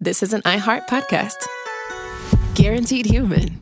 this is an iHeart podcast. Guaranteed human.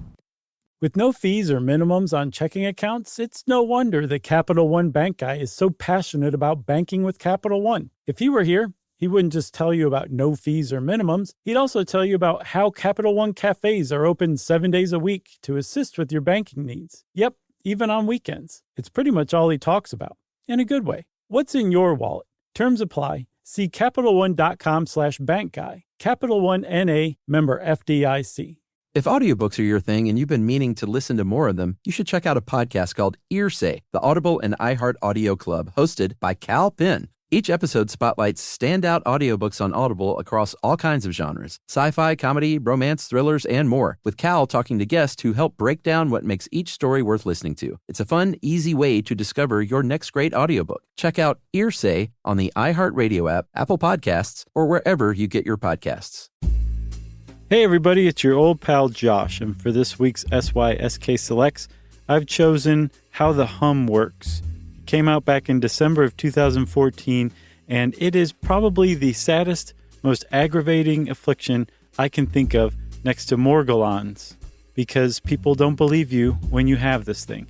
With no fees or minimums on checking accounts, it's no wonder the Capital One Bank guy is so passionate about banking with Capital One. If he were here, he wouldn't just tell you about no fees or minimums. He'd also tell you about how Capital One cafes are open 7 days a week to assist with your banking needs. Yep, even on weekends. It's pretty much all he talks about, in a good way. What's in your wallet? Terms apply. See CapitalOne.com/bankguy. Capital One N.A., member FDIC. If audiobooks are your thing and you've been meaning to listen to more of them, you should check out a podcast called Earsay, the Audible and iHeart Audio Club, hosted by Cal Penn. Each episode spotlights standout audiobooks on Audible across all kinds of genres: sci-fi, comedy, romance, thrillers, and more, with Cal talking to guests who help break down what makes each story worth listening to. It's a fun, easy way to discover your next great audiobook. Check out Earsay on the iHeartRadio app, Apple Podcasts, or wherever you get your podcasts. Hey everybody, it's your old pal Josh, and for this week's SYSK Selects, I've chosen How the Hum Works. It came out back in December of 2014, and it is probably the saddest, most aggravating affliction I can think of next to Morgellons, because people don't believe you when you have this thing.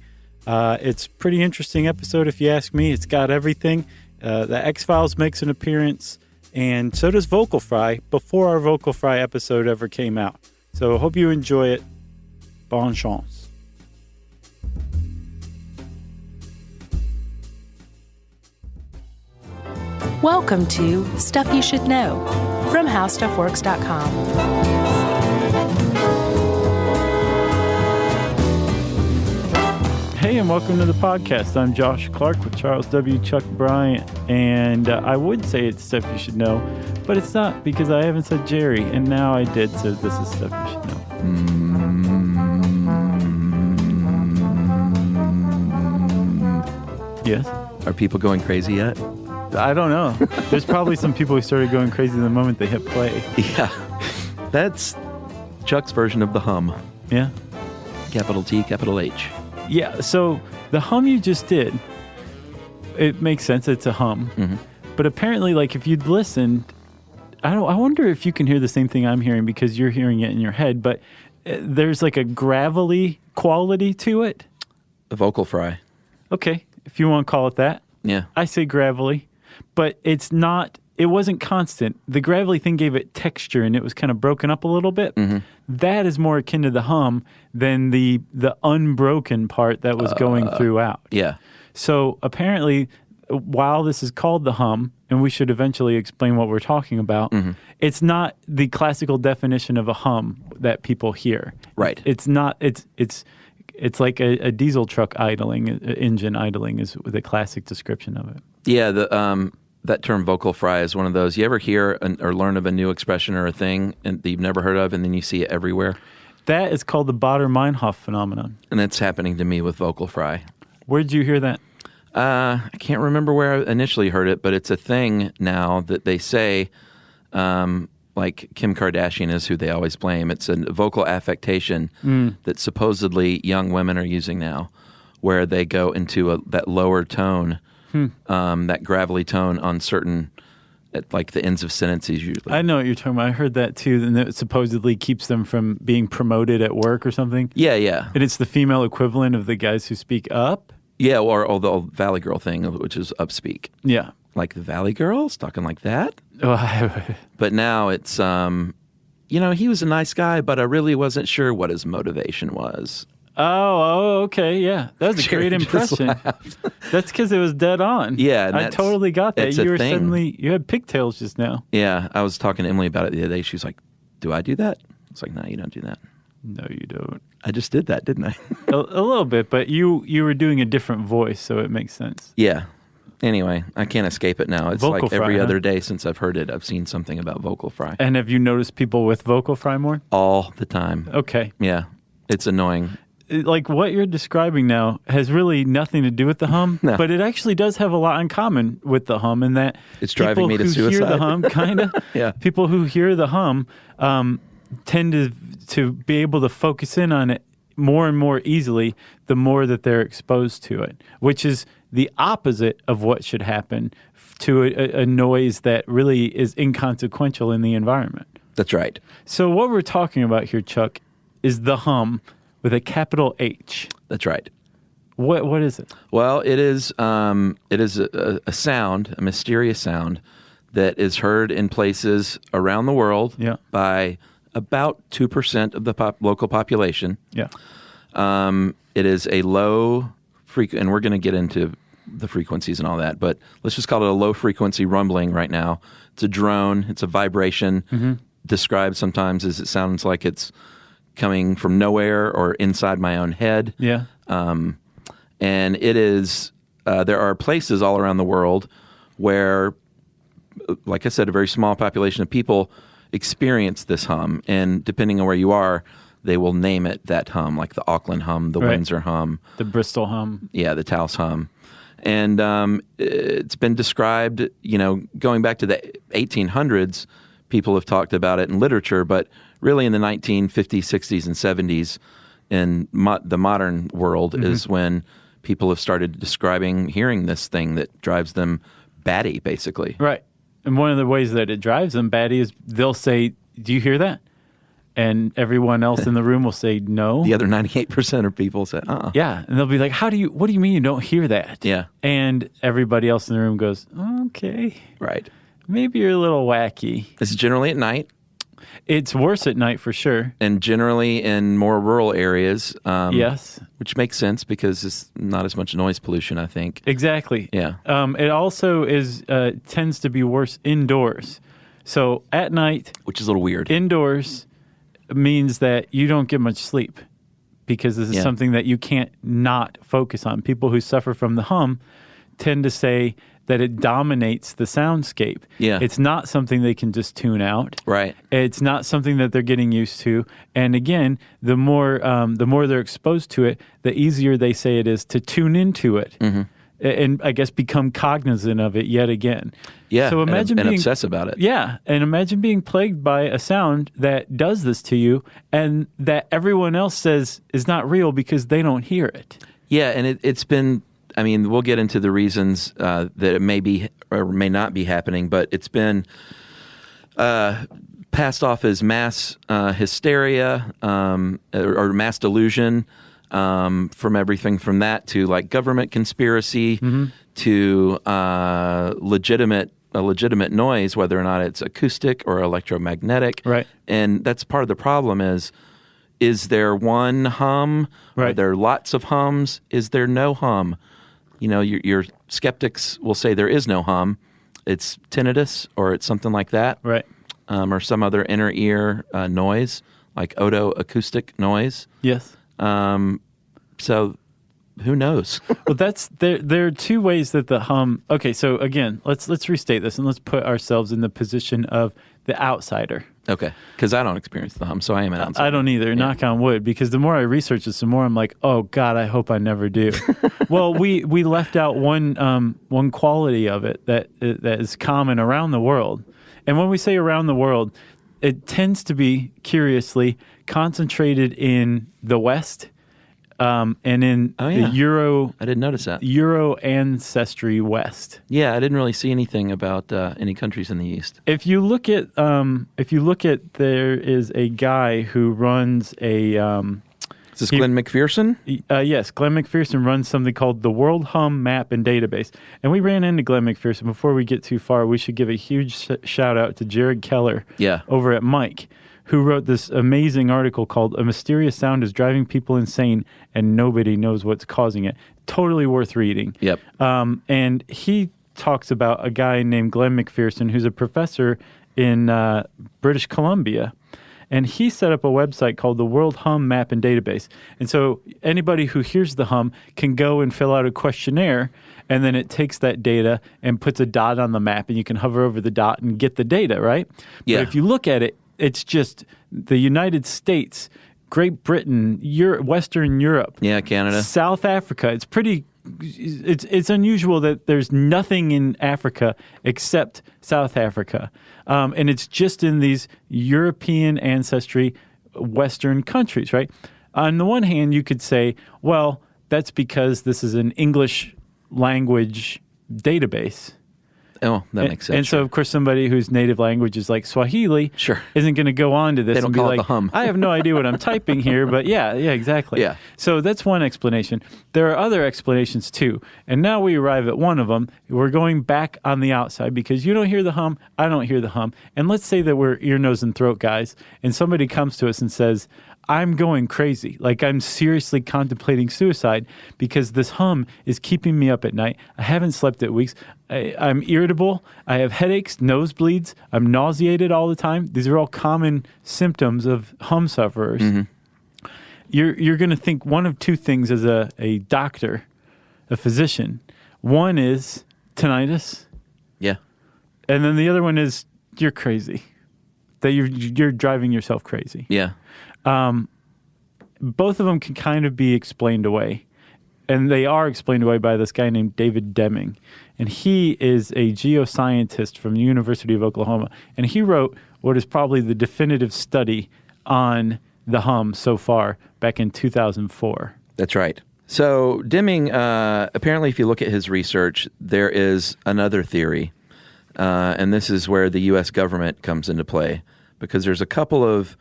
It's a pretty interesting episode if you ask me. It's got everything. The X-Files makes an appearance, and so does Vocal Fry before our Vocal Fry episode ever came out. So I hope you enjoy it. Bonne chance. Welcome to Stuff You Should Know from HowStuffWorks.com. Hey, and welcome to the podcast. I'm Josh Clark with Charles W. Chuck Bryant, and I would say it's Stuff You Should Know, but it's not, because I haven't said Jerry, and now I did, so this is Stuff You Should Know. Yes? Are people going crazy yet? I don't know. There's probably some people who started going crazy the moment they hit play. Yeah. That's Chuck's version of the hum. Yeah? Capital T, capital H. Yeah, so the hum you just did, it makes sense. It's a hum. Mm-hmm. But apparently, like, if you'd listened, I wonder if you can hear the same thing I'm hearing because you're hearing it in your head, but there's like a gravelly quality to it. A vocal fry. Okay, if you want to call it that. Yeah. I say gravelly, but it wasn't constant. The gravelly thing gave it texture, and it was kind of broken up a little bit. Mm-hmm. That is more akin to the hum than the unbroken part that was going throughout. Yeah. So apparently, while this is called the hum, and we should eventually explain what we're talking about, mm-hmm. It's not the classical definition of a hum that people hear. Right. It's not. It's like a diesel truck idling, engine idling is the classic description of it. Yeah. That term vocal fry is one of those. You ever hear or learn of a new expression or a thing that you've never heard of, and then you see it everywhere? That is called the Baader-Meinhof phenomenon. And it's happening to me with vocal fry. Where did you hear that? I can't remember where I initially heard it, but it's a thing now that they say, like Kim Kardashian is who they always blame. It's a vocal affectation that supposedly young women are using now, where they go into that lower tone, that gravelly tone on certain, at like the ends of sentences usually. I know what you're talking about. I heard that too, and it supposedly keeps them from being promoted at work or something. Yeah, yeah. And it's the female equivalent of the guys who speak up? Yeah, or the old Valley Girl thing, which is upspeak. Yeah. Like the Valley Girls, talking like that. But now it's, he was a nice guy, but I really wasn't sure what his motivation was. Oh, okay, yeah. That was a great impression. That's because it was dead on. Yeah. I totally got that. You had pigtails just now. Yeah, I was talking to Emily about it the other day. She was like, do I do that? It's like, no, you don't do that. No, you don't. I just did that, didn't I? a little bit, but you were doing a different voice, so it makes sense. Yeah. Anyway, I can't escape it now. It's vocal like every fry, other day since I've heard it, I've seen something about vocal fry. And have you noticed people with vocal fry more? All the time. Okay. Yeah. It's annoying. Like what you're describing now has really nothing to do with the hum, no. But it actually does have a lot in common with the hum, in that it's driving me to suicide. People who hear the hum, kind of. Yeah. People who hear the hum tend to be able to focus in on it more and more easily the more that they're exposed to it, which is the opposite of what should happen to a noise that really is inconsequential in the environment. That's right. So what we're talking about here, Chuck, is the hum with a capital H. That's right. What is it? Well, it is a sound, a mysterious sound that is heard in places around the world by about 2% of the local population. Yeah. It is a low frequency, and we're going to get into the frequencies and all that, but let's just call it a low frequency rumbling right now. It's a drone. It's a vibration. Described sometimes as it sounds like it's coming from nowhere or inside my own head. Yeah. And it is, there are places all around the world where, like I said, a very small population of people experience this hum. And depending on where you are, they will name it that hum, like the Auckland hum, the Windsor hum. The Bristol hum. Yeah, the Taos hum. And it's been described, going back to the 1800s, people have talked about it in literature, but really in the 1950s, 60s, and 70s, in the modern world is when people have started hearing this thing that drives them batty, basically. Right. And one of the ways that it drives them batty is they'll say, "Do you hear that?" And everyone else in the room will say, "No." The other 98% of people say, "Uh-uh." Yeah. And they'll be like, what do you mean you don't hear that? Yeah. And everybody else in the room goes, "Okay. Right. Maybe you're a little wacky." It's generally at night. It's worse at night for sure. And generally in more rural areas. Yes. Which makes sense because it's not as much noise pollution, I think. Exactly. Yeah. It also tends to be worse indoors. So at night. Which is a little weird. Indoors means that you don't get much sleep because this is something that you can't not focus on. People who suffer from the hum tend to say that it dominates the soundscape. Yeah. It's not something they can just tune out. Right. It's not something that they're getting used to. And again, the more they're exposed to it, the easier they say it is to tune into it. And I guess become cognizant of it yet again. Yeah, so imagine and being, obsess about it. Yeah, and imagine being plagued by a sound that does this to you and that everyone else says is not real because they don't hear it. Yeah, and it's been, I mean, we'll get into the reasons that it may be or may not be happening, but it's been passed off as mass hysteria or mass delusion. From everything from that to like government conspiracy to a legitimate noise, whether or not it's acoustic or electromagnetic. Right. And that's part of the problem is there one hum? Right. Are there lots of hums? Is there no hum? Your skeptics will say there is no hum. It's tinnitus or it's something like that. Right. Or some other inner ear noise, like otoacoustic noise. Yes. So who knows? Well, there are two ways that the hum. Okay, so again, let's restate this and let's put ourselves in the position of the outsider. Okay, because I don't experience the hum, so I am an outsider. I don't either. Yeah. Knock on wood, because the more I research this, the more I'm like, oh God, I hope I never do. Well, we left out one quality of it that is common around the world, and when we say around the world, it tends to be curiously concentrated in the West. And in the Euro, I didn't notice that. Euro ancestry West. Yeah, I didn't really see anything about any countries in the East. If you look at, there is a guy who runs a. Is this Glenn McPherson? Yes, Glenn McPherson runs something called the World Hum Map and Database. And we ran into Glenn McPherson. Before we get too far, we should give a huge shout out to Jared Keller over at Mike, who wrote this amazing article called "A Mysterious Sound is Driving People Insane and Nobody Knows What's Causing It." Totally worth reading. Yep. And he talks about a guy named Glenn McPherson, who's a professor in British Columbia. And he set up a website called the World Hum Map and Database. And so anybody who hears the hum can go and fill out a questionnaire, and then it takes that data and puts a dot on the map, and you can hover over the dot and get the data, right? Yeah. But if you look at it, it's just the United States, Great Britain, Western Europe, Canada, South Africa. It's pretty. It's unusual that there's nothing in Africa except South Africa, and it's just in these European ancestry Western countries, right? On the one hand, you could say, well, that's because this is an English language database. Oh, that makes sense. And so, of course, somebody whose native language is like Swahili Sure. isn't going to go on to this They don't and be call it like, the hum. I have no idea what I'm typing here, but yeah, exactly. Yeah. So that's one explanation. There are other explanations too. And now we arrive at one of them. We're going back on the outside because you don't hear the hum, I don't hear the hum. And let's say that we're ear, nose, and throat guys, and somebody comes to us and says, I'm going crazy. Like I'm seriously contemplating suicide because this hum is keeping me up at night. I haven't slept at weeks. I'm irritable. I have headaches, nosebleeds. I'm nauseated all the time. These are all common symptoms of hum sufferers. Mm-hmm. You're going to think one of two things as a doctor, a physician. One is tinnitus. Yeah. And then the other one is you're crazy. That you're driving yourself crazy. Yeah. Both of them can kind of be explained away. And they are explained away by this guy named David Deming. And he is a geoscientist from the University of Oklahoma. And he wrote what is probably the definitive study on the hum so far back in 2004. That's right. So Deming, apparently if you look at his research, there is another theory. And this is where the U.S. government comes into play. Because there's a couple of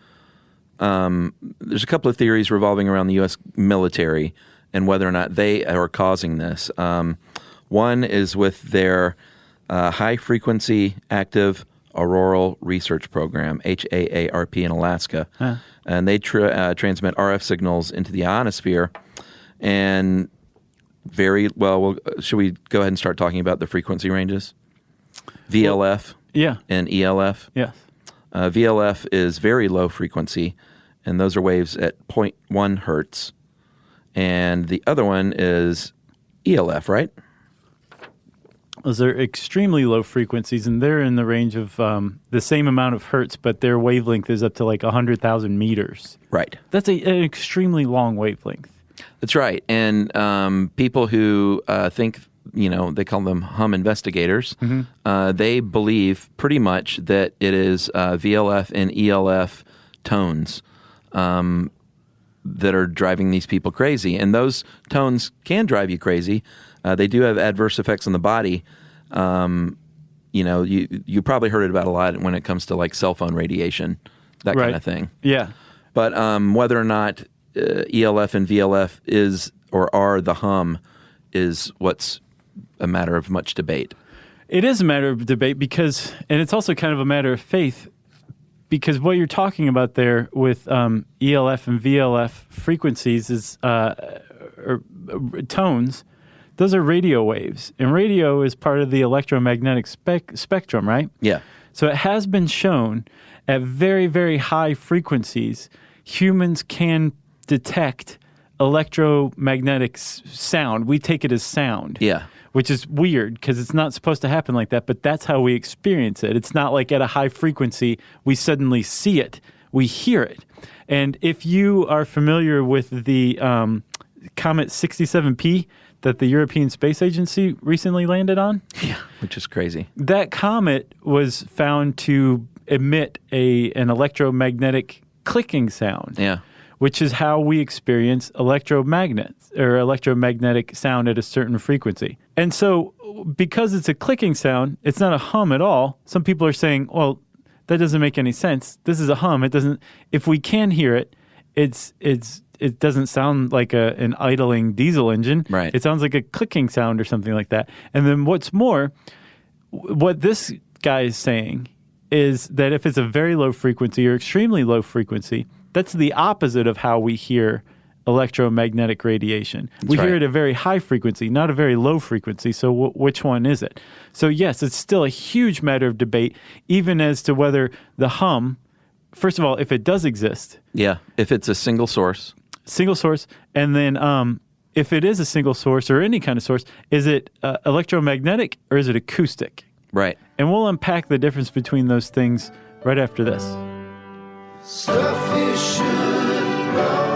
theories revolving around the U.S. military and whether or not they are causing this. One is with their high-frequency active auroral research program, HAARP in Alaska. Huh. And they transmit RF signals into the ionosphere. And should we go ahead and start talking about the frequency ranges? VLF and ELF. Yes. VLF is very low frequency, and those are waves at 0.1 hertz. And the other one is ELF, right? Those are extremely low frequencies, and they're in the range of the same amount of hertz, but their wavelength is up to like 100,000 meters. Right. That's an extremely long wavelength. That's right. And people who think, they call them hum investigators, mm-hmm. They believe pretty much that it is VLF and ELF tones that are driving these people crazy. And those tones can drive you crazy. They do have adverse effects on the body. You probably heard it about a lot when it comes to like cell phone radiation, that right. kind of thing. Yeah. But whether or not ELF and VLF is or are the hum is what's a matter of much debate. It is a matter of debate and it's also kind of a matter of faith, because what you're talking about there with ELF and VLF frequencies is or tones. Those are radio waves, and radio is part of the electromagnetic spectrum, right? Yeah. So it has been shown at very, very high frequencies, humans can detect electromagnetic sound. We take it as sound. Yeah. Which is weird because it's not supposed to happen like that, but that's how we experience it. It's not like at a high frequency we suddenly see it. We hear it. And if you are familiar with the Comet 67P that the European Space Agency recently landed on. Yeah, which is crazy. That comet was found to emit an electromagnetic clicking sound. Yeah. Which is how we experience electromagnets or electromagnetic sound at a certain frequency. And so because it's a clicking sound, it's not a hum at all. Some people are saying, well, that doesn't make any sense. This is a hum. It doesn't, if we can hear it, it doesn't sound like an idling diesel engine. Right. It sounds like a clicking sound or something like that. And then what's more, what this guy is saying is that if it's a very low frequency or extremely low frequency, that's the opposite of how we hear electromagnetic radiation. We hear it at a very high frequency, not a very low frequency. So which one is it? So yes, it's still a huge matter of debate, even as to whether the hum, first of all, if it does exist. Yeah, if it's a single source. And then if it is a single source or any kind of source, is it electromagnetic or is it acoustic? Right. And we'll unpack the difference between those things right after this. Stuff you should know.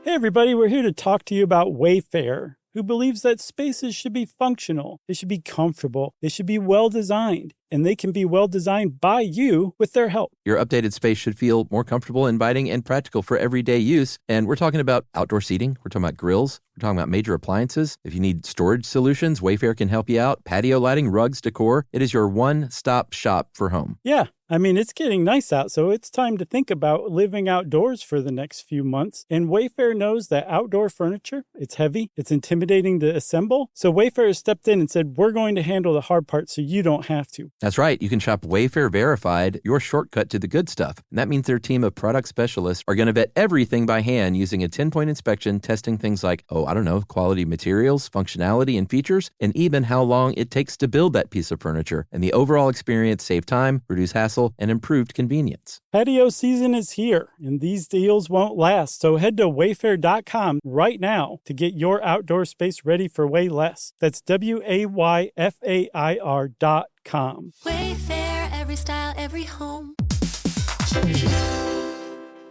Hey everybody, we're here to talk to you about Wayfair, who believes that spaces should be functional, they should be comfortable, they should be well-designed, and they can be well-designed by you with their help. Your updated space should feel more comfortable, inviting, and practical for everyday use. And we're talking about outdoor seating. We're talking about grills. We're talking about major appliances. If you need storage solutions, Wayfair can help you out. Patio lighting, rugs, decor. It is your one-stop shop for home. Yeah. I mean, it's getting nice out, so it's time to think about living outdoors for the next few months. And Wayfair knows that outdoor furniture, it's heavy, it's intimidating to assemble. So Wayfair has stepped in and said, we're going to handle the hard part so you don't have to. That's right. You can shop Wayfair Verified, your shortcut to the good stuff. And that means their team of product specialists are going to vet everything by hand using a 10-point inspection, testing things like, quality materials, functionality, and features, and even how long it takes to build that piece of furniture. And the overall experience save time, reduce hassle, and improved convenience. Patio season is here, and these deals won't last. So head to wayfair.com right now to get your outdoor space ready for way less. That's WAYFAIR.com. Wayfair, every style, every home.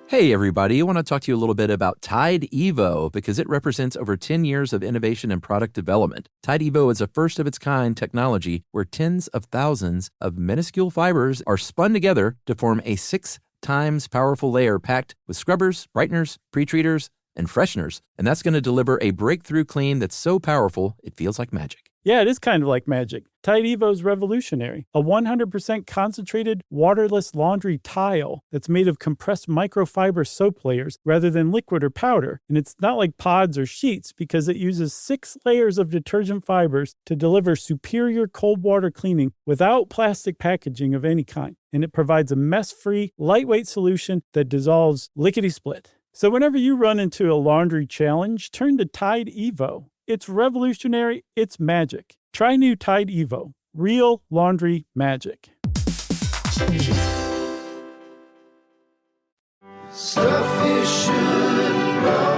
Hey everybody, I want to talk to you a little bit about Tide Evo because it represents over 10 years of innovation and product development. Tide Evo is a first-of-its-kind technology where tens of thousands of minuscule fibers are spun together to form a 6 times powerful layer packed with scrubbers, brighteners, pre-treaters, and fresheners. And that's going to deliver a breakthrough clean that's so powerful it feels like magic. Yeah, it is kind of like magic. Tide Evo is revolutionary. A 100% concentrated waterless laundry tile that's made of compressed microfiber soap layers rather than liquid or powder. And it's not like pods or sheets because it uses 6 layers of detergent fibers to deliver superior cold water cleaning without plastic packaging of any kind. And it provides a mess-free, lightweight solution that dissolves lickety-split. So whenever you run into a laundry challenge, turn to Tide Evo. It's revolutionary. It's magic. Try new Tide Evo. Real laundry magic. Stuff you should know.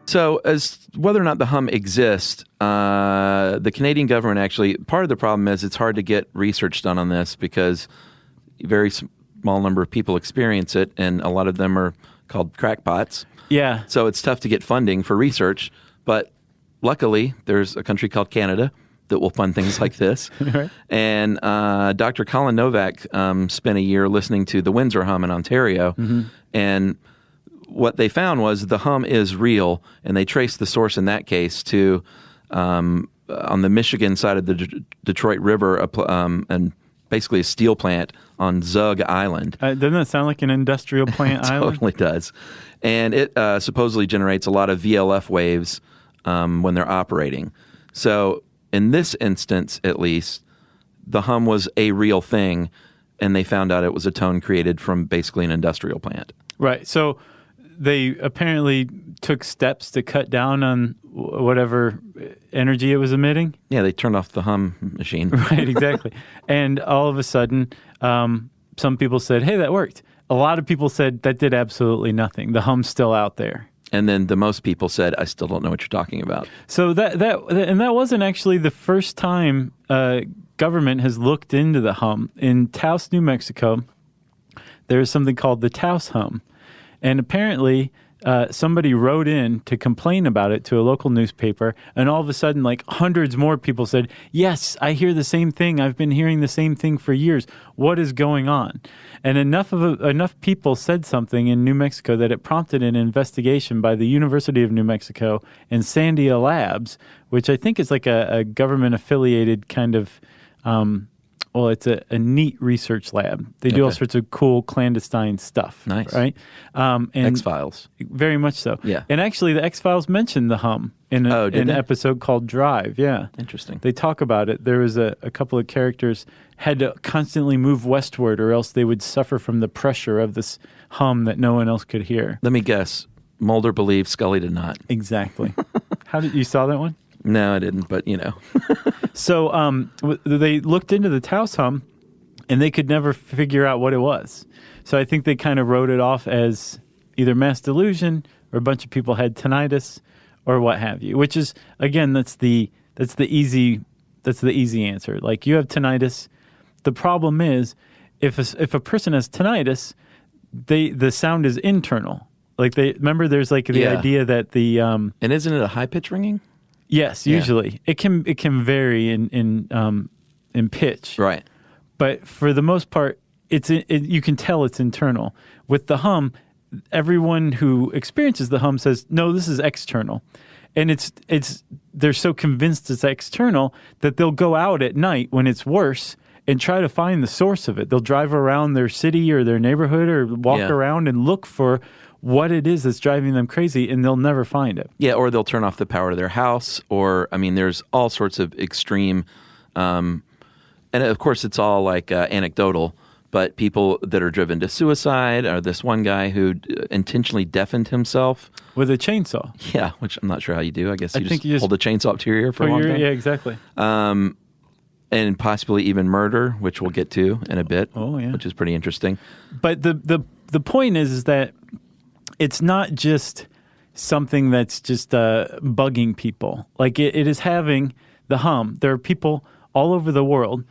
So, as whether or not the hum exists, the Canadian government actually, part of the problem is it's hard to get research done on this because a very small number of people experience it, and a lot of them are called crackpots. Yeah. So it's tough to get funding for research, but luckily there's a country called Canada that will fund things like this. Right. And Dr. Colin Novak spent a year listening to the Windsor hum in Ontario, and what they found was the hum is real, and they traced the source in that case to on the Michigan side of the Detroit River, and basically a steel plant on Zug Island. Doesn't that sound like an industrial plant island? Totally does. And it supposedly generates a lot of VLF waves when they're operating. So in this instance, at least, the hum was a real thing, and they found out it was a tone created from basically an industrial plant. Right. So they apparently took steps to cut down on whatever energy it was emitting. Yeah, they turned off the hum machine. Right, exactly. And all of a sudden, some people said, hey, that worked. A lot of people said that did absolutely nothing. The hum's still out there. And then the most people said, I still don't know what you're talking about. So that wasn't actually the first time government has looked into the hum. In Taos, New Mexico, there's something called the Taos hum. And apparently somebody wrote in to complain about it to a local newspaper, and all of a sudden, like hundreds more people said, yes, I hear the same thing. I've been hearing the same thing for years. What is going on? And enough people said something in New Mexico that it prompted an investigation by the University of New Mexico and Sandia Labs, which I think is like a government-affiliated kind of it's a neat research lab. They do all sorts of cool clandestine stuff. Nice. Right? And X-Files. Very much so. Yeah. And actually, the X-Files mentioned the hum in an episode called Drive. Yeah. Interesting. They talk about it. There was a couple of characters had to constantly move westward or else they would suffer from the pressure of this hum that no one else could hear. Let me guess. Mulder believed, Scully did not. Exactly. You saw that one? No, I didn't, but you know. So they looked into the Taos hum, and they could never figure out what it was. So I think they kind of wrote it off as either mass delusion or a bunch of people had tinnitus or what have you. Which is, again, that's the easy answer. Like, you have tinnitus. The problem is if a person has tinnitus, the sound is internal. Like remember there's like the idea that the And isn't it a high pitch ringing? yes, usually it can vary in pitch. Right. But for the most part, you can tell it's internal. With the hum, everyone who experiences the hum says, "No, this is external," and they're so convinced it's external that they'll go out at night when it's worse and try to find the source of it. They'll drive around their city or their neighborhood or walk around and look for what it is that's driving them crazy, and they'll never find it. Yeah, or they'll turn off the power to their house, or I mean, there's all sorts of extreme, and of course, it's all like anecdotal. But people that are driven to suicide, or this one guy who intentionally deafened himself with a chainsaw. Yeah, which I'm not sure how you do. I guess you think you just hold a chainsaw up to your ear for a long time. Yeah, exactly. And possibly even murder, which we'll get to in a bit. Oh, yeah. Which is pretty interesting. But the point is that it's not just something that's just bugging people. Like it is having the hum. There are people all over the world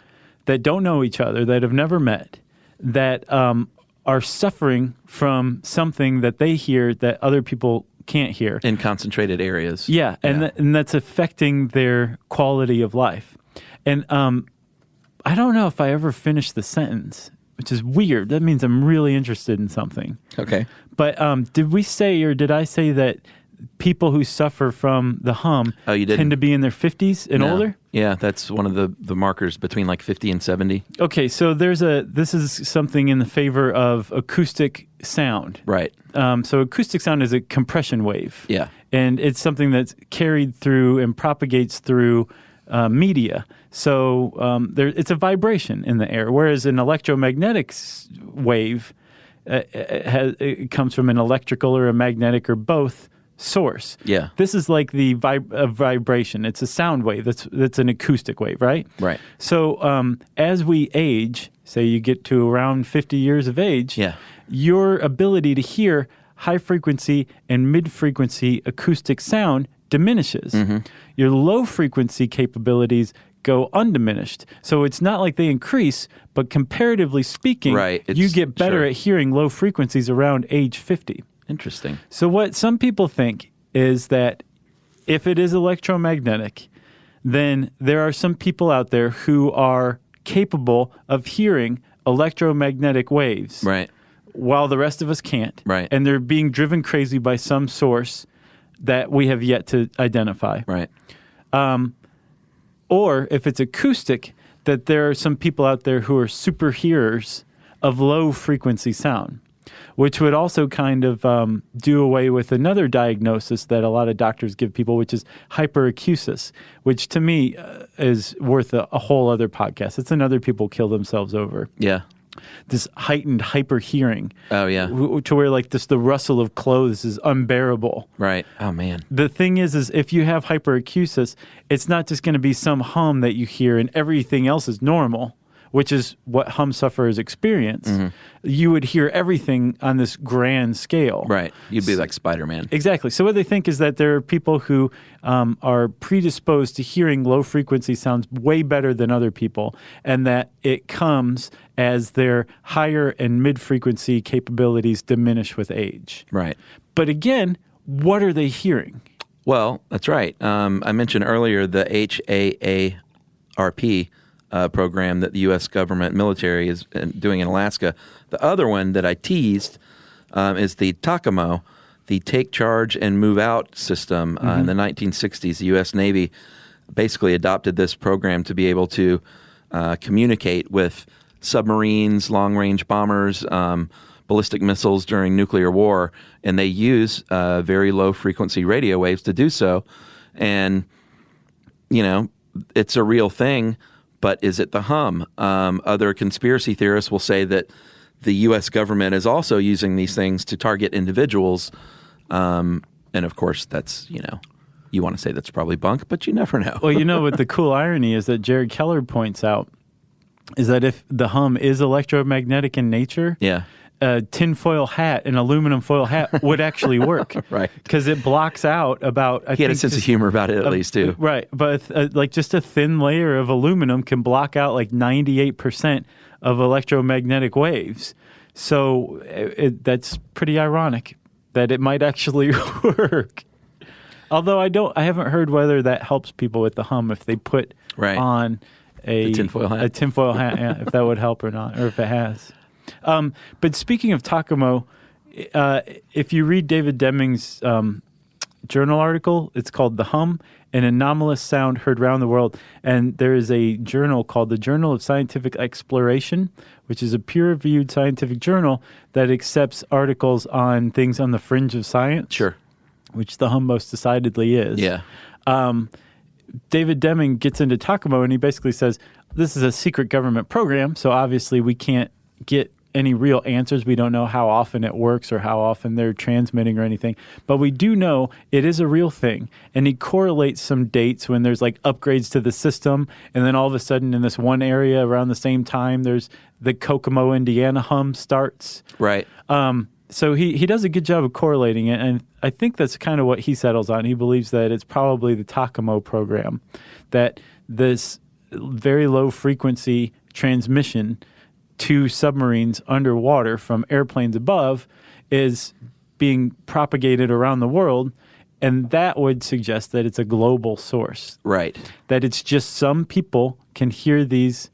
that don't know each other, that have never met, that are suffering from something that they hear that other people can't hear. In concentrated areas. Yeah, and that's affecting their quality of life. And I don't know if I ever finished the sentence, which is weird. That means I'm really interested in something. Okay. But did we say, or did I say that people who suffer from the hum tend to be in their 50s and older? Yeah, that's one of the markers between like 50 and 70. Okay, so this is something in the favor of acoustic sound. Right. So acoustic sound is a compression wave. Yeah. And it's something that's carried through and propagates through media. So it's a vibration in the air, whereas an electromagnetic wave it comes from an electrical or a magnetic or both source. Yeah. This is like the vibration. It's a sound wave. That's an acoustic wave, right? Right. So as we age, say you get to around 50 years of age, your ability to hear high frequency and mid frequency acoustic sound diminishes. Mm-hmm. Your low frequency capabilities go undiminished. So it's not like they increase, but comparatively speaking, you get better at hearing low frequencies around age 50. Interesting. So what some people think is that if it is electromagnetic, then there are some people out there who are capable of hearing electromagnetic waves. Right. While the rest of us can't. Right. And they're being driven crazy by some source that we have yet to identify. Right. Or if it's acoustic, that there are some people out there who are super hearers of low frequency sound, which would also kind of do away with another diagnosis that a lot of doctors give people, which is hyperacusis, which to me is worth a whole other podcast. It's another people kill themselves over. Yeah. This heightened hyper hearing. Oh, yeah. To where like the rustle of clothes is unbearable. Right. Oh, man. The thing is if you have hyperacusis, it's not just going to be some hum that you hear and everything else is normal, which is what hum sufferers experience. Mm-hmm. You would hear everything on this grand scale. Right. You'd be like Spider-Man. Exactly. So what they think is that there are people who are predisposed to hearing low-frequency sounds way better than other people, and that it comes as their higher and mid-frequency capabilities diminish with age. Right. But again, what are they hearing? Well, that's right. I mentioned earlier the HAARP program that the U.S. government military is doing in Alaska. The other one that I teased is the TACAMO, the Take Charge and Move Out system. In the 1960s, the U.S. Navy basically adopted this program to be able to communicate with submarines, long-range bombers, ballistic missiles during nuclear war, and they use very low-frequency radio waves to do so. And, you know, it's a real thing. But is it the hum? Other conspiracy theorists will say that the U.S. government is also using these things to target individuals. And, of course, that's, you want to say that's probably bunk, but you never know. Well, what the cool irony is that Jared Keller points out is that if the hum is electromagnetic in nature, a tinfoil hat, an aluminum foil hat would actually work. Right. Because it blocks out about... He had a sense of humor about it at least, too. Right. But like just a thin layer of aluminum can block out like 98% of electromagnetic waves. So that's pretty ironic. that it might actually work. Although I haven't heard whether that helps people with the hum if they put on a tinfoil hat, yeah, if that would help or not, or if it has. But speaking of Takamo, if you read David Deming's journal article, it's called The Hum, an anomalous sound heard around the world. And there is a journal called the Journal of Scientific Exploration, which is a peer-reviewed scientific journal that accepts articles on things on the fringe of science. Sure. Which the hum most decidedly is. Yeah. David Deming gets into Takamo, and he basically says, this is a secret government program, so obviously we can't get any real answers. We don't know how often it works or how often they're transmitting or anything. But we do know it is a real thing. And he correlates some dates when there's like upgrades to the system, and then all of a sudden in this one area around the same time, there's the Kokomo, Indiana hum starts. Right. So he does a good job of correlating it, and I think that's kind of what he settles on. He believes that it's probably the Takamo program, that this very low frequency transmission to submarines underwater from airplanes above is being propagated around the world, and that would suggest that it's a global source. Right. That it's just some people can hear these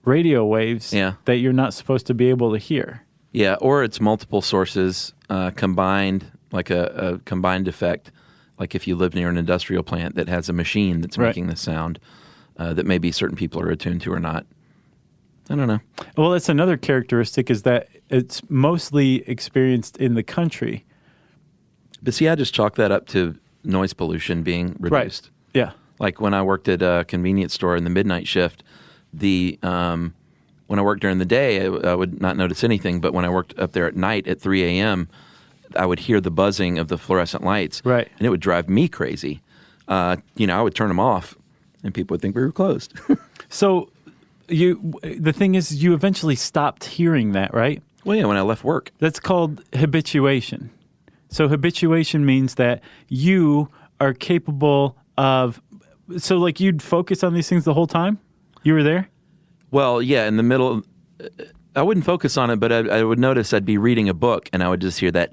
radio waves that you're not supposed to be able to hear. Yeah, or it's multiple sources combined, like a combined effect. Like if you live near an industrial plant that has a machine that's making the sound that maybe certain people are attuned to or not. I don't know. Well, that's another characteristic, is that it's mostly experienced in the country. But see, I just chalk that up to noise pollution being reduced. Right. Yeah. Like when I worked at a convenience store in the midnight shift, when I worked during the day, I would not notice anything. But when I worked up there at night at 3 a.m., I would hear the buzzing of the fluorescent lights. Right. And it would drive me crazy. I would turn them off, and people would think we were closed. So the thing is, you eventually stopped hearing that, right? Well, yeah, when I left work. That's called habituation. So habituation means that you are capable of, so like you'd focus on these things the whole time? You were there? Well, yeah, in the middle, I wouldn't focus on it, but I would notice I'd be reading a book, and I would just hear that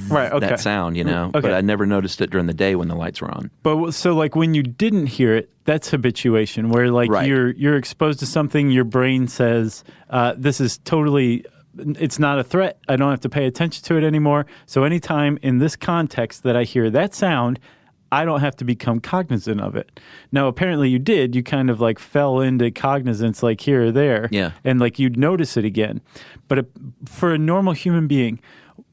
that sound, Okay. But I never noticed it during the day when the lights were on. But so like when you didn't hear it, that's habituation, where like you're exposed to something, your brain says, this is totally, it's not a threat. I don't have to pay attention to it anymore. So anytime in this context that I hear that sound, I don't have to become cognizant of it. Now, apparently you did. You kind of like fell into cognizance like here or there. Yeah. And like you'd notice it again. But for a normal human being,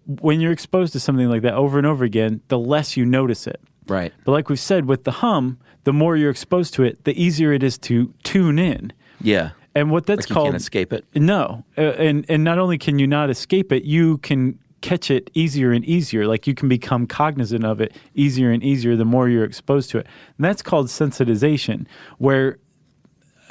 when you're exposed to something like that over and over again, the less you notice it. Right. But like we've said, with the hum, the more you're exposed to it, the easier it is to tune in. Yeah. And what that's like you called... can't escape it. No. And not only can you not escape it, you can catch it easier and easier. Like you can become cognizant of it easier and easier the more you're exposed to it. And that's called sensitization, where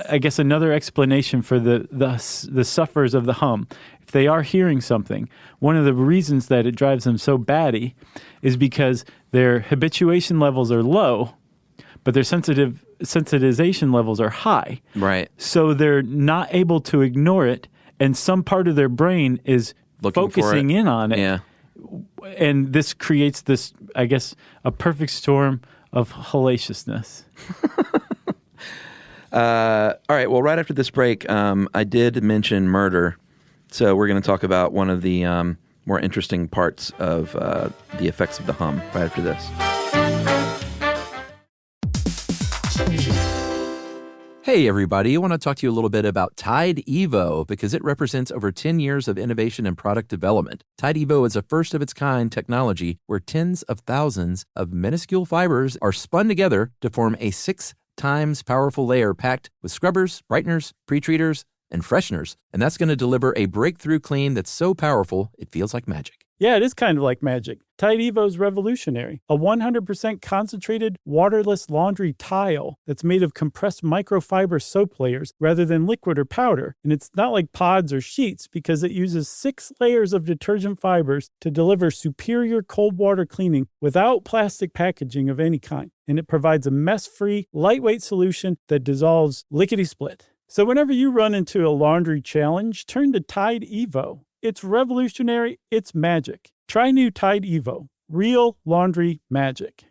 I guess another explanation for the sufferers of the hum, if they are hearing something, one of the reasons that it drives them so batty is because their habituation levels are low, but their sensitization levels are high. Right. So they're not able to ignore it, and some part of their brain is focusing in on it. Yeah. And this creates this, I guess, a perfect storm of hellaciousness. All right. Well, right after this break, I did mention murder. So we're going to talk about one of the more interesting parts of the effects of the hum right after this. Hey, everybody. I want to talk to you a little bit about Tide Evo because it represents over 10 years of innovation and product development. Tide Evo is a first-of-its-kind technology where tens of thousands of minuscule fibers are spun together to form a 6 times powerful layer packed with scrubbers, brighteners, pre-treaters, and fresheners. And that's going to deliver a breakthrough clean that's so powerful, it feels like magic. Yeah, it is kind of like magic. Tide Evo is revolutionary. A 100% concentrated, waterless laundry tile that's made of compressed microfiber soap layers rather than liquid or powder. And it's not like pods or sheets because it uses 6 layers of detergent fibers to deliver superior cold water cleaning without plastic packaging of any kind. And it provides a mess-free, lightweight solution that dissolves lickety-split. So whenever you run into a laundry challenge, turn to Tide Evo. It's revolutionary. It's magic. Try new Tide Evo. Real laundry magic.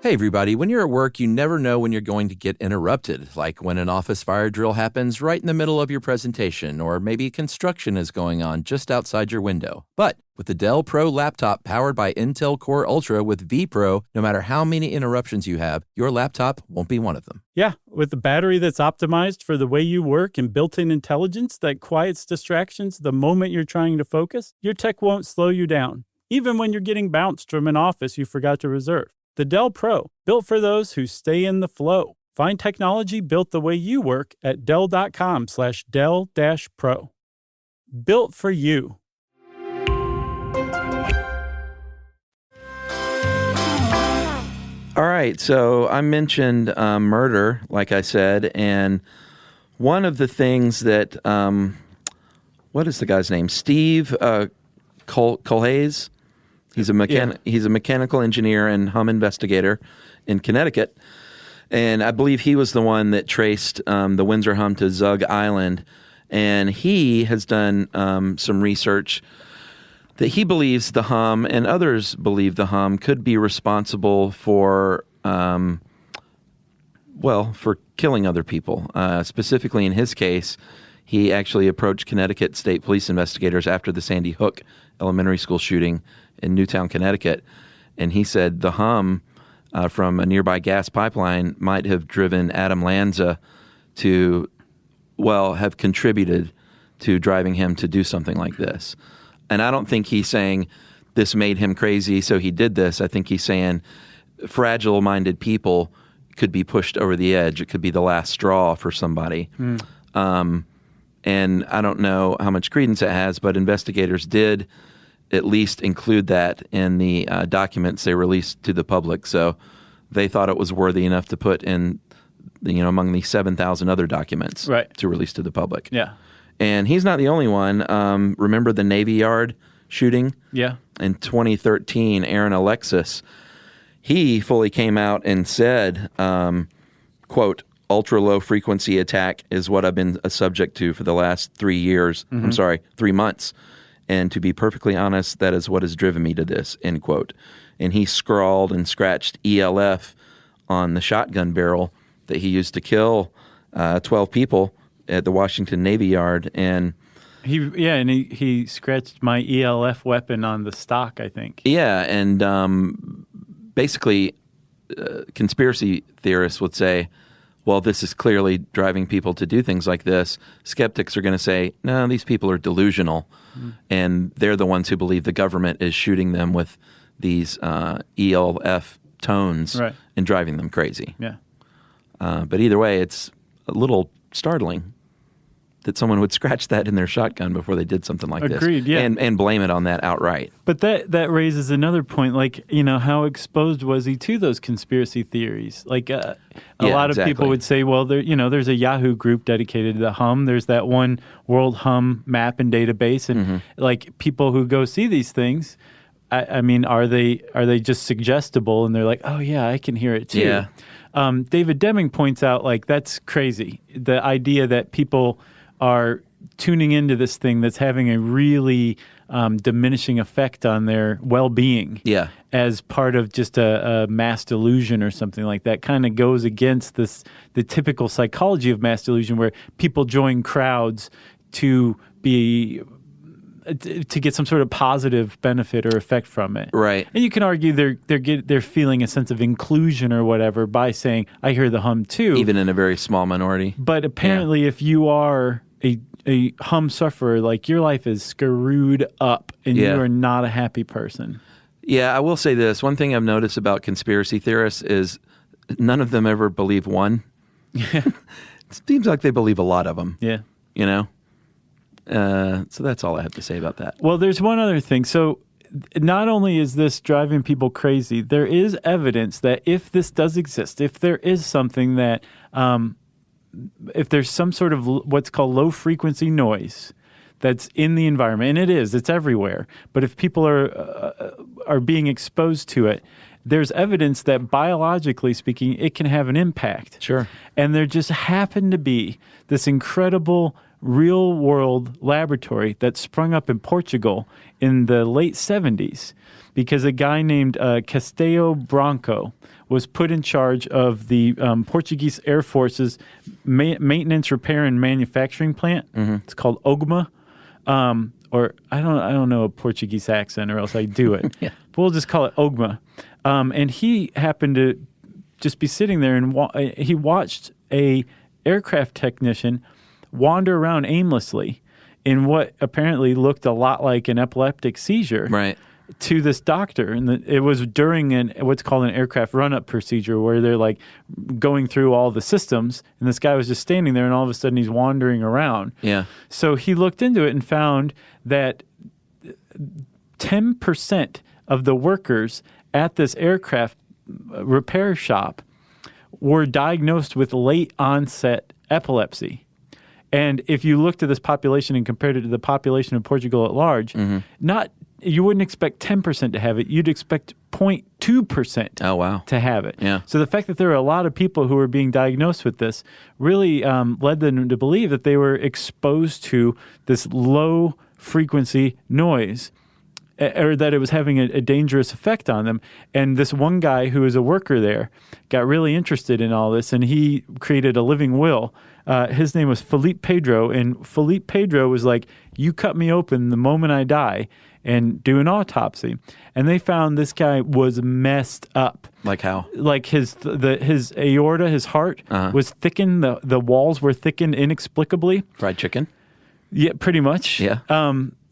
Hey, everybody. When you're at work, you never know when you're going to get interrupted, like when an office fire drill happens right in the middle of your presentation, or maybe construction is going on just outside your window. But with the Dell Pro laptop powered by Intel Core Ultra with vPro, no matter how many interruptions you have, your laptop won't be one of them. Yeah, with the battery that's optimized for the way you work and built-in intelligence that quiets distractions the moment you're trying to focus, your tech won't slow you down, even when you're getting bounced from an office you forgot to reserve. The Dell Pro, built for those who stay in the flow. Find technology built the way you work at Dell.com/Dell-Pro. Built for you. All right, so I mentioned murder, like I said, and one of the things that, what is the guy's name? Steve Colhays. He's a mechanical engineer and hum investigator in Connecticut, and I believe he was the one that traced the Windsor hum to Zug Island, and he has done some research that he believes the hum, and others believe the hum, could be responsible for, for killing other people. Specifically in his case, he actually approached Connecticut State Police investigators after the Sandy Hook Elementary School shooting in Newtown, Connecticut, and he said the hum from a nearby gas pipeline might have driven Adam Lanza to, have contributed to driving him to do something like this. And I don't think he's saying this made him crazy, so he did this. I think he's saying fragile-minded people could be pushed over the edge. It could be the last straw for somebody. And I don't know how much credence it has, but investigators did at least include that in the documents they released to the public. So they thought it was worthy enough to put in, among the 7,000 other documents to release to the public. Yeah. And he's not the only one. Remember the Navy Yard shooting? Yeah. In 2013, Aaron Alexis, he fully came out and said, quote, ultra-low frequency attack is what I've been a subject to for the last 3 years. Mm-hmm. 3 months. And to be perfectly honest, that is what has driven me to this, end quote. And he scrawled and scratched ELF on the shotgun barrel that he used to kill 12 people at the Washington Navy Yard. And he scratched my ELF weapon on the stock, I think. Yeah, and basically conspiracy theorists would say, well, this is clearly driving people to do things like this. Skeptics are going to say, no, these people are delusional. And they're the ones who believe the government is shooting them with these ELF tones and driving them crazy. Yeah. But either way, it's a little startling that someone would scratch that in their shotgun before they did something like this. Agreed, yeah. And blame it on that outright. But that raises another point, how exposed was he to those conspiracy theories? A lot of people would say, well, there's a Yahoo group dedicated to the hum. There's that one World Hum map and database. And people who go see these things, are they just suggestible? And they're like, oh, yeah, I can hear it too. Yeah. David Deming points out, that's crazy. The idea that people are tuning into this thing that's having a really diminishing effect on their well-being as part of just a mass delusion or something like that kind of goes against the typical psychology of mass delusion where people join crowds to get some sort of positive benefit or effect from it. Right. And you can argue they're feeling a sense of inclusion or whatever by saying, I hear the hum too. Even in a very small minority. But apparently if you are a hum sufferer, your life is screwed up and you are not a happy person. Yeah, I will say this. One thing I've noticed about conspiracy theorists is none of them ever believe one. Yeah. It seems like they believe a lot of them. Yeah. So that's all I have to say about that. Well, there's one other thing. So not only is this driving people crazy, there is evidence that if this does exist, if there is something that if there's some sort of what's called low-frequency noise that's in the environment, and it's everywhere, but if people are being exposed to it, there's evidence that biologically speaking, it can have an impact. Sure. And there just happened to be this incredible real-world laboratory that sprung up in Portugal in the late 70s because a guy named Castello Branco was put in charge of the Portuguese Air Force's maintenance, repair, and manufacturing plant. It's called OGMA. Or I don't know a Portuguese accent, or else I do it. Yeah. But we'll just call it OGMA. And he happened to just be sitting there, and he watched a aircraft technician wander around aimlessly in what apparently looked a lot like an epileptic seizure. Right. To this doctor, and it was during what's called an aircraft run-up procedure where they're like going through all the systems, and this guy was just standing there, and all of a sudden he's wandering around. Yeah. So he looked into it and found that 10% of the workers at this aircraft repair shop were diagnosed with late-onset epilepsy. And if you looked at this population and compared it to the population of Portugal at large, you wouldn't expect 10% to have it. You'd expect 0.2% Oh, wow. to have it. Yeah. So the fact that there are a lot of people who are being diagnosed with this really led them to believe that they were exposed to this low-frequency noise, or that it was having a dangerous effect on them. And this one guy who was a worker there got really interested in all this, and he created a living will. His name was Felipe Pedro, and Felipe Pedro was like, you cut me open the moment I die and do an autopsy. And they found this guy was messed up. Like how? Like his aorta, his heart, was thickened. The walls were thickened inexplicably. Fried chicken? Yeah, pretty much. Yeah.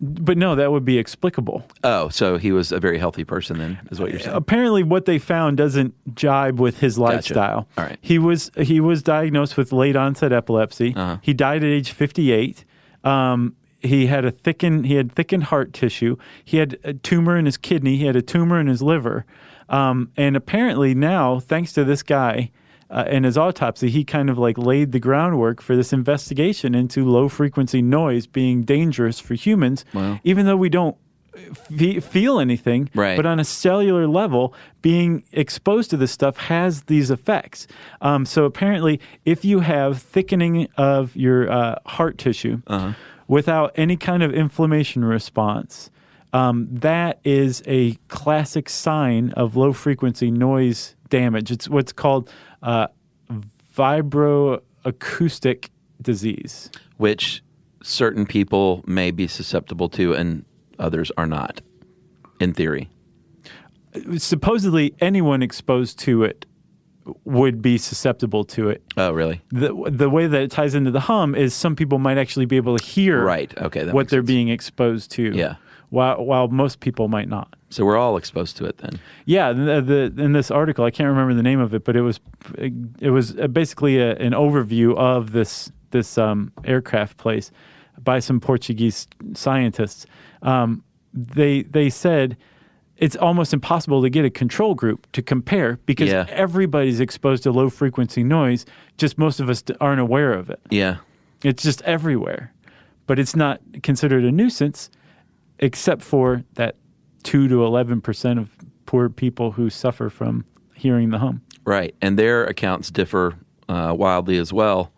But no, that would be explicable. Oh, so he was a very healthy person then, is what you're saying? Apparently what they found doesn't jibe with his lifestyle. All right. He was diagnosed with late onset epilepsy. He died at age 58. He had thickened heart tissue. He had a tumor in his kidney. He had a tumor in his liver. And apparently now, thanks to this guy and his autopsy, he kind of like laid the groundwork for this investigation into low-frequency noise being dangerous for humans, even though we don't feel anything. Right. But on a cellular level, being exposed to this stuff has these effects. So apparently, if you have thickening of your heart tissue without any kind of inflammation response, that is a classic sign of low-frequency noise damage. It's what's called vibroacoustic disease. Which certain people may be susceptible to and others are not, in theory. Supposedly, anyone exposed to it would be susceptible to it. Oh, really? The way that it ties into the hum is some people might actually be able to hear what they're being exposed to. Yeah. While most people might not. So we're all exposed to it then. Yeah, in this article, I can't remember the name of it, but it was basically an overview of this aircraft place by some Portuguese scientists. They said it's almost impossible to get a control group to compare because everybody's exposed to low frequency noise. Just most of us aren't aware of it. Yeah, it's just everywhere, but it's not considered a nuisance. Except for that 2 to 11% of poor people who suffer from hearing the hum. Right, and their accounts differ wildly as well.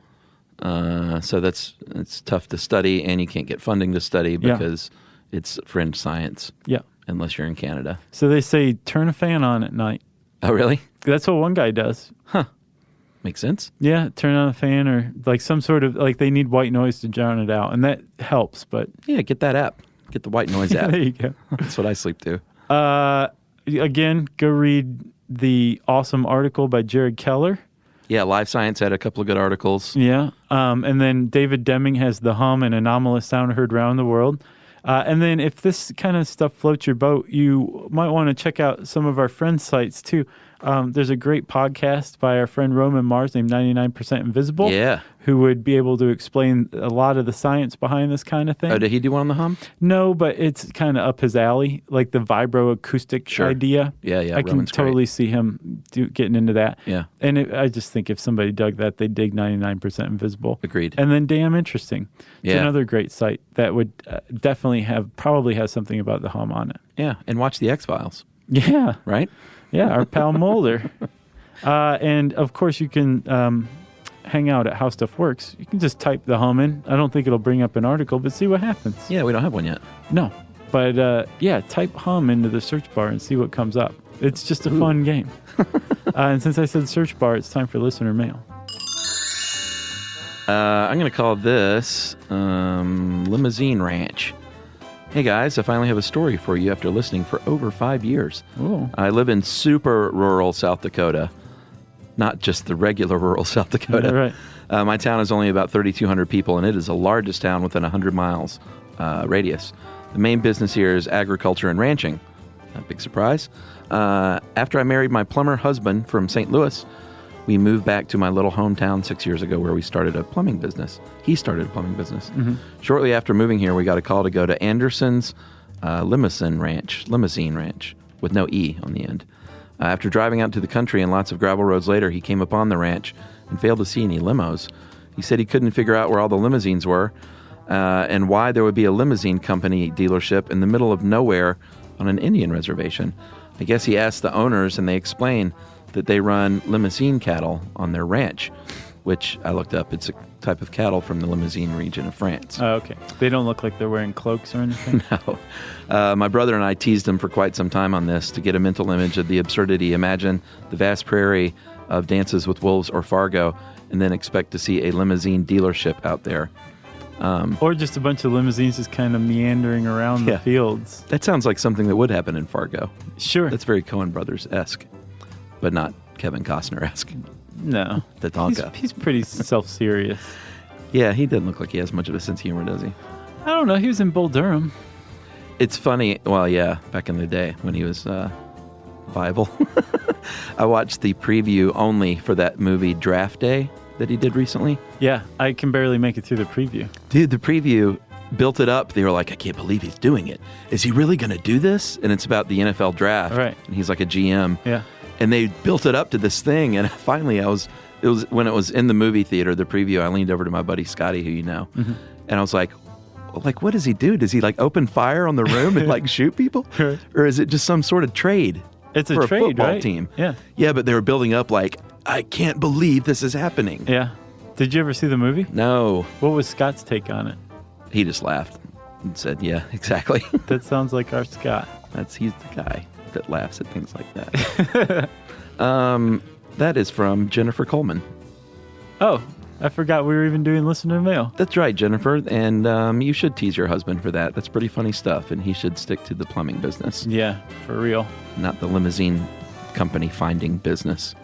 So it's tough to study, and you can't get funding to study because it's fringe science. Yeah, unless you're in Canada. So they say turn a fan on at night. Oh, really? That's what one guy does. Huh. Makes sense. Yeah, turn on a fan or like some sort of like they need white noise to drown it out, and that helps. But yeah, get that app. Get the white noise app. There you go. That's what I sleep to. Again, go read the awesome article by Jared Keller. Yeah, Live Science had a couple of good articles. Yeah. And then David Deming has The Hum, an anomalous sound heard around the world. And then if this kind of stuff floats your boat, you might want to check out some of our friends' sites too. There's a great podcast by our friend Roman Mars named 99% Invisible. Yeah. Who would be able to explain a lot of the science behind this kind of thing. Oh, did he do one on the hum? No, but it's kind of up his alley, like the vibroacoustic idea. Yeah. I can totally see him getting into that. Yeah. And I just think if somebody dug that, they'd dig 99% Invisible. Agreed. And then Damn Interesting. It's another great site that would definitely probably has something about the hum on it. Yeah, and watch the X-Files. Yeah. Right? Yeah, our pal Mulder. And, of course, you can hang out at How Stuff Works. You can just type the hum in. I don't think it'll bring up an article, but see what happens. Yeah, we don't have one yet. No. But, type hum into the search bar and see what comes up. It's just a fun game. And since I said search bar, it's time for listener mail. I'm going to call this Limousine Ranch. Hey guys, I finally have a story for you after listening for over 5 years. Ooh. I live in super rural South Dakota, not just the regular rural South Dakota. Yeah, right. My town is only about 3,200 people, and it is the largest town within 100 miles radius. The main business here is agriculture and ranching. A big surprise. After I married my plumber husband from St. Louis, we moved back to my little hometown 6 years ago where we started a plumbing business. He started a plumbing business. Mm-hmm. Shortly after moving here, we got a call to go to Anderson's Limousine Ranch, with no E on the end. After driving out to the country and lots of gravel roads later, he came upon the ranch and failed to see any limos. He said he couldn't figure out where all the limousines were and why there would be a limousine company dealership in the middle of nowhere on an Indian reservation. I guess he asked the owners, and they explained that they run limousine cattle on their ranch, which I looked up. It's a type of cattle from the Limousin region of France. Oh, okay. They don't look like they're wearing cloaks or anything? No. My brother and I teased him for quite some time on this to get a mental image of the absurdity. Imagine the vast prairie of Dances with Wolves or Fargo, and then expect to see a limousine dealership out there. Or just a bunch of limousines just kind of meandering around the fields. That sounds like something that would happen in Fargo. Sure. That's very Coen Brothers-esque, but not Kevin Costner-esque. No. The Tonka. He's pretty self-serious. Yeah, he doesn't look like he has much of a sense of humor, does he? I don't know. He was in Bull Durham. It's funny. Well, yeah, back in the day when he was viable. I watched the preview only for that movie Draft Day that he did recently. Yeah, I can barely make it through the preview. Dude, the preview built it up. They were like, I can't believe he's doing it. Is he really going to do this? And it's about the NFL draft. Right. And he's like a GM. Yeah. And they built it up to this thing. And finally, it was when it was in the movie theater, the preview, I leaned over to my buddy Scotty, who you know. Mm-hmm. And I was like, what does he do? Does he like open fire on the room and like shoot people? Right. Or is it just some sort of trade? It's for a trade, football right? team. Yeah. Yeah, but they were building up like, I can't believe this is happening. Yeah. Did you ever see the movie? No. What was Scott's take on it? He just laughed and said, yeah, exactly. That sounds like our Scott. He's the guy that laughs at things like that. That is from Jennifer Coleman. Oh, I forgot we were even doing listener mail. That's right, Jennifer. And you should tease your husband for that. That's pretty funny stuff. And he should stick to the plumbing business. Yeah, for real. Not the limousine company finding business.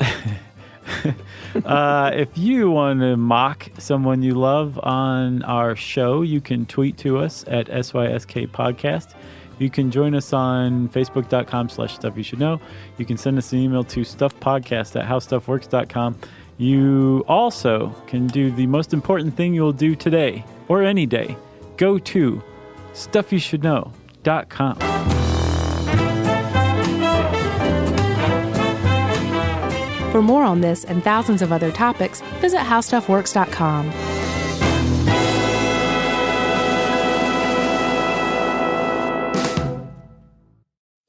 If you want to mock someone you love on our show, you can tweet to us at SYSK Podcast. You can join us on Facebook.com/StuffYouShouldKnow. You can send us an email to stuffpodcast@howstuffworks.com. You also can do the most important thing you'll do today or any day. Go to stuffyoushouldknow.com. For more on this and thousands of other topics, visit howstuffworks.com.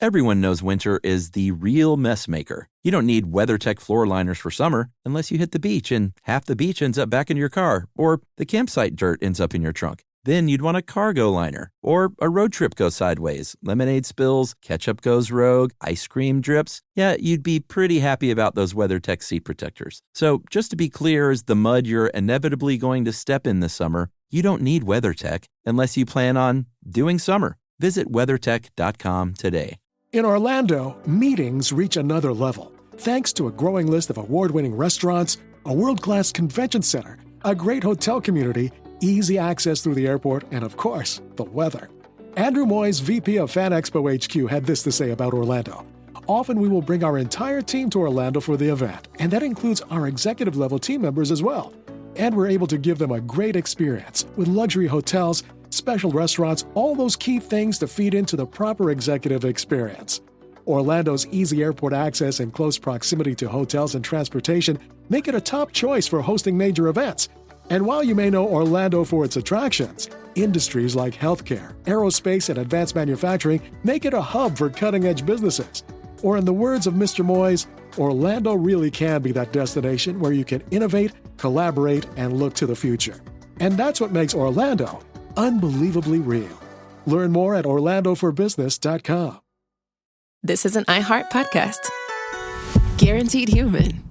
Everyone knows winter is the real mess maker. You don't need WeatherTech floor liners for summer unless you hit the beach and half the beach ends up back in your car, or the campsite dirt ends up in your trunk. Then you'd want a cargo liner, or a road trip goes sideways, lemonade spills, ketchup goes rogue, ice cream drips. Yeah, you'd be pretty happy about those WeatherTech seat protectors. So just to be clear, as the mud you're inevitably going to step in this summer, you don't need WeatherTech unless you plan on doing summer. Visit WeatherTech.com today. In Orlando, meetings reach another level thanks to a growing list of award-winning restaurants, a world-class convention center, a great hotel community, easy access through the airport, and of course, the weather. Andrew Moyes, VP of Fan Expo HQ, had this to say about Orlando. Often we will bring our entire team to Orlando for the event, and that includes our executive-level team members as well. And we're able to give them a great experience with luxury hotels, special restaurants, all those key things to feed into the proper executive experience. Orlando's easy airport access and close proximity to hotels and transportation make it a top choice for hosting major events. And while you may know Orlando for its attractions, industries like healthcare, aerospace, and advanced manufacturing make it a hub for cutting-edge businesses. Or in the words of Mr. Moyes, Orlando really can be that destination where you can innovate, collaborate, and look to the future. And that's what makes Orlando unbelievably real. Learn more at orlandoforbusiness.com. This is an iHeart podcast. Guaranteed human.